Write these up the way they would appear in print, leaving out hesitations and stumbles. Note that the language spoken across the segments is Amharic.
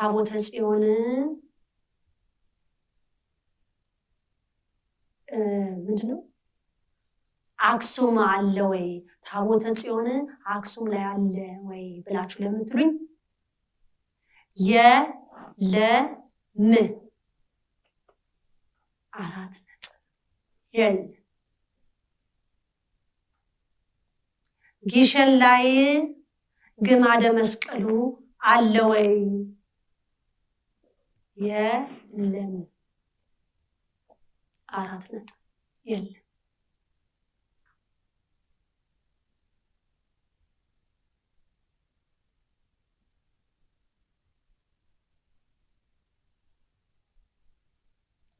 ታቦተ ጽዮን ምንድነው አክሱም አለ ወይ ታቦተ ጽዮን አክሱም ላይ አለ ወይ ብላችሁ ለምትሉኝ የለም 4 ነጥብ የለም ግሸን ላይ ግማደ መስቀሉ አለ ወይ የለም 4 ነጥብ የለም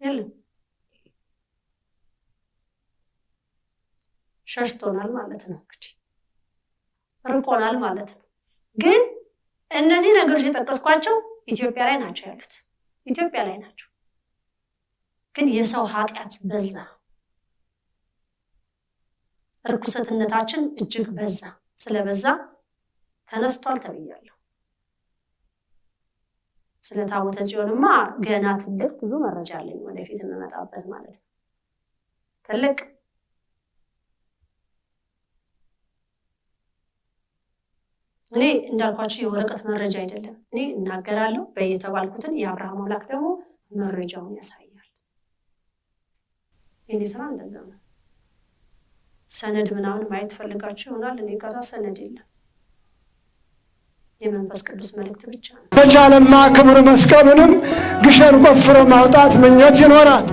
የለም ሸሽቶናል ማለት ነው እንግዲህ ርቆናል ማለት ነው ግን እነዚህ ነገሮች የጠቀስኳቸው ኢትዮጵያ ላይ ናቸው ያሉት ኢትዮጵያ ላይ ናቸው ግን የሰው ኃጢያት በዛ ርኩሰትነታችን እጅግ በዛ ስለበዛ ተነስቷል ተብያለሁ ስለ ታቦተ ጽዮንማ ገና ትልቅ ብዙ መረጃ አለኝ ወደፊት እንመጣበት ማለት ነው ትልቅ እኔ እንዳልኳችሁ የወረቀት መረጃ አይደለም እኔ እናገራለሁ በየተባልኩትን የአብርሃም አምላክ ደግሞ መረጃውን ያሳያል እኔ ስራ እንደዛ ነው ሰነድ ምናምን ማየት ፈልጋችሁ ይሆናል እኔ ጋር ሰነድ የለም የመንፈስ ቅዱስ መልእክት ብቻ ነው በቻለማ ክብር መስቀሉንም ግሸን ቆፍሮ ማውጣት ምኞት ይኖራል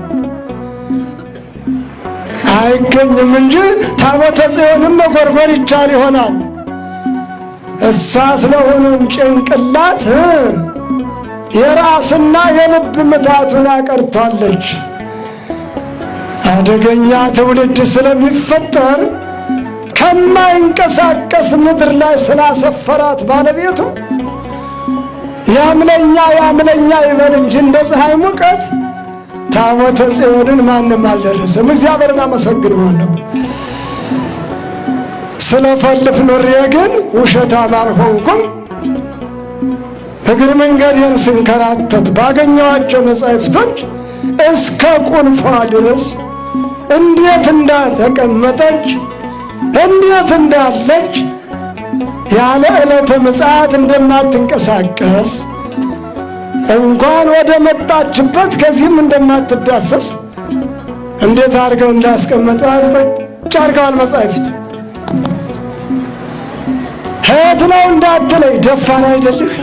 አይገኝም እንጂ ታቦተ ጽዮንም መጎርጎር ይቻል ይሆናል እሷ ስለሆነም ጭንቅላት የራስና የልብ ምታቱን አቀርታለች አደገኛ ትውልድ ስለሚፈጠር ከማይንቀሳቀስ ምድር ላይ ስላሰፈራት ባለቤቱ ያምለኛ ይበል እንጂ እንደ ፀሐይ ሙቀት ታቦተ ጽዮንን ማንም አልደረሰም እግዚአብሔርን አመሰግነዋለሁ ስለፈልፍ ኑሬ ግን ውሸታም አልሆንኩም እግር መንገዴን ስንከራተት ባገኘኋቸው መጻሕፍቶች እስከ ቁልፏ ድረስ እንዴት እንዳተቀመጠች እንዴት እንዳለች ያለ ዕለተ ምጽአት እንደማትንቀሳቀስ እንኳን ወደ መጣችበት ከዚህም እንደማትዳሰስ እንዴት አድርገው እንዳስቀመጧት ቁጭ አድርገዋል መጻሕፍት ሄት ነው እንዳትለይ ደፋር አይደልህ